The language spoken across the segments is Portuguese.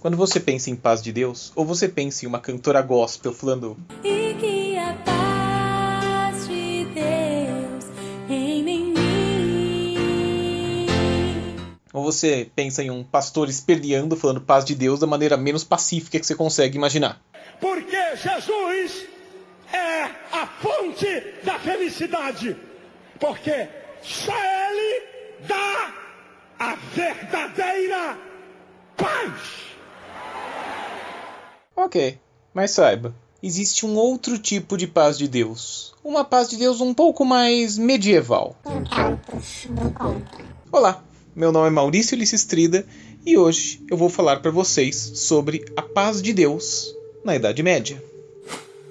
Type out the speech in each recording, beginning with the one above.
Quando você pensa em paz de Deus, ou você pensa em uma cantora gospel falando E que a paz de Deus reine em mim. Ou você pensa em um pastor esperneando falando paz de Deus da maneira menos pacífica que você consegue imaginar. Porque Jesus é a fonte da felicidade. Porque só Ele dá a verdadeira paz. Ok, mas saiba, existe um outro tipo de paz de Deus. Uma paz de Deus um pouco mais medieval. Olá, meu nome é Maurício Licestrida e hoje eu vou falar para vocês sobre a paz de Deus na Idade Média.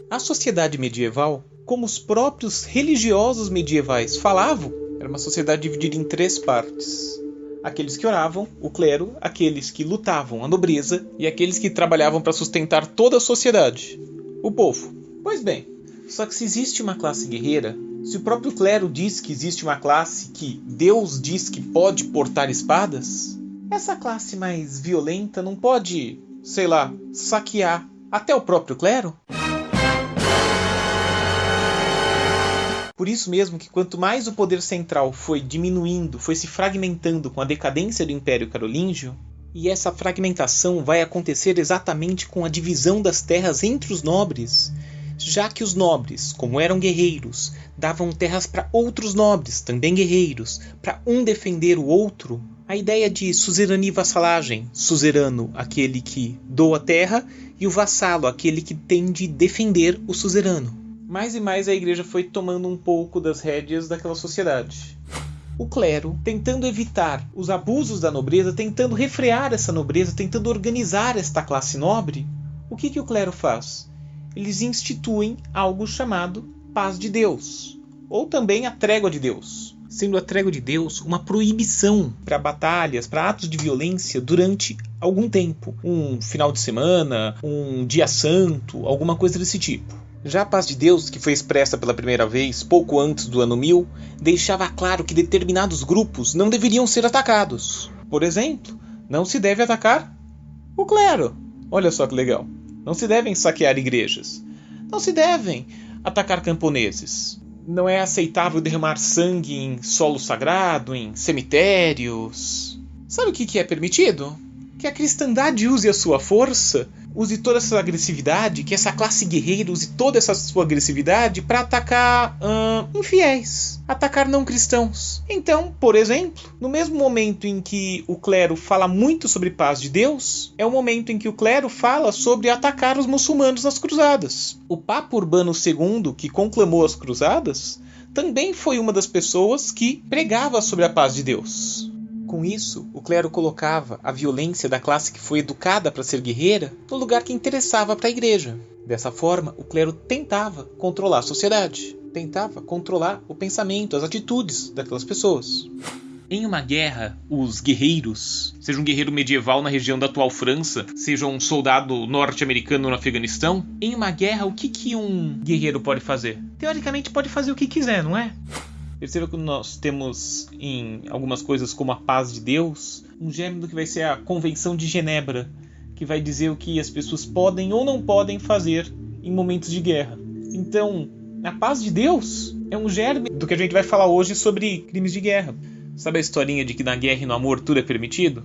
A sociedade medieval, como os próprios religiosos medievais falavam, era uma sociedade dividida em 3 partes. Aqueles que oravam, o clero, aqueles que lutavam, a nobreza, e aqueles que trabalhavam para sustentar toda a sociedade, o povo. Pois bem, só que se existe uma classe guerreira, se o próprio clero diz que existe uma classe que Deus diz que pode portar espadas, essa classe mais violenta não pode, sei lá, saquear até o próprio clero? Por isso mesmo que quanto mais o poder central foi diminuindo, foi se fragmentando com a decadência do Império Carolíngio, e essa fragmentação vai acontecer exatamente com a divisão das terras entre os nobres, já que os nobres, como eram guerreiros, davam terras para outros nobres, também guerreiros, para um defender o outro, a ideia de suzerania e vassalagem, suzerano, aquele que doa terra, e o vassalo, aquele que tem de defender o suzerano. Mais e mais a igreja foi tomando um pouco das rédeas daquela sociedade. O clero, tentando evitar os abusos da nobreza, tentando refrear essa nobreza, tentando organizar esta classe nobre, o que o clero faz? Eles instituem algo chamado paz de Deus, ou também a trégua de Deus. Sendo a trégua de Deus uma proibição para batalhas, para atos de violência durante algum tempo. Um final de semana, um dia santo, alguma coisa desse tipo. Já a paz de Deus, que foi expressa pela primeira vez pouco antes do ano 1000, deixava claro que determinados grupos não deveriam ser atacados. Por exemplo, não se deve atacar o clero. Olha só que legal. Não se devem saquear igrejas. Não se devem atacar camponeses. Não é aceitável derramar sangue em solo sagrado, em cemitérios. Sabe o que é permitido? Que a cristandade use a sua força, use toda essa agressividade, que essa classe guerreira use toda essa sua agressividade para atacar infiéis, atacar não cristãos. Então, por exemplo, no mesmo momento em que o clero fala muito sobre paz de Deus, é o momento em que o clero fala sobre atacar os muçulmanos nas cruzadas. O Papa Urbano II, que conclamou as cruzadas, também foi uma das pessoas que pregava sobre a paz de Deus. Com isso, o clero colocava a violência da classe que foi educada para ser guerreira no lugar que interessava para a igreja. Dessa forma, o clero tentava controlar a sociedade, tentava controlar o pensamento, as atitudes daquelas pessoas. Em uma guerra, os guerreiros, seja um guerreiro medieval na região da atual França, seja um soldado norte-americano no Afeganistão, em uma guerra, o que um guerreiro pode fazer? Teoricamente pode fazer o que quiser, não é? Perceba que nós temos em algumas coisas como a paz de Deus, um gênero que vai ser a Convenção de Genebra, que vai dizer o que as pessoas podem ou não podem fazer em momentos de guerra. Então, a paz de Deus é um germe do que a gente vai falar hoje sobre crimes de guerra. Sabe a historinha de que na guerra e no amor tudo é permitido?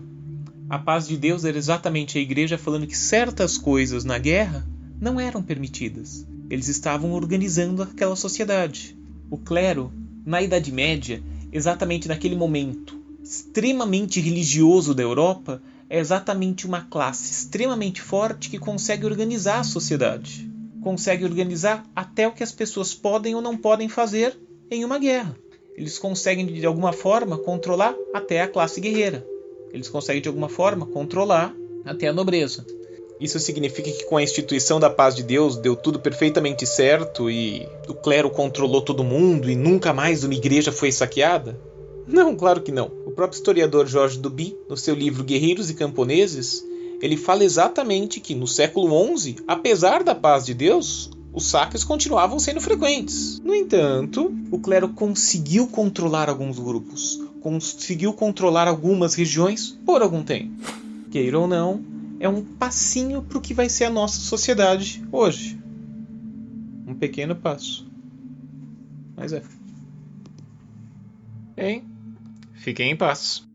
A paz de Deus era exatamente a igreja falando que certas coisas na guerra não eram permitidas. Eles estavam organizando aquela sociedade. O clero, na Idade Média, exatamente naquele momento extremamente religioso da Europa, é exatamente uma classe extremamente forte que consegue organizar a sociedade. Consegue organizar até o que as pessoas podem ou não podem fazer em uma guerra. Eles conseguem, de alguma forma, controlar até a classe guerreira. Eles conseguem, de alguma forma, controlar até a nobreza. Isso significa que com a instituição da paz de Deus deu tudo perfeitamente certo e o clero controlou todo mundo e nunca mais uma igreja foi saqueada? Não, claro que não. O próprio historiador Georges Duby, no seu livro Guerreiros e Camponeses, ele fala exatamente que no século XI, apesar da paz de Deus, os saques continuavam sendo frequentes. No entanto, o clero conseguiu controlar alguns grupos, conseguiu controlar algumas regiões por algum tempo. Queira ou não, é um passinho para o que vai ser a nossa sociedade hoje. Um pequeno passo. Mas é. Bem, fiquem em paz.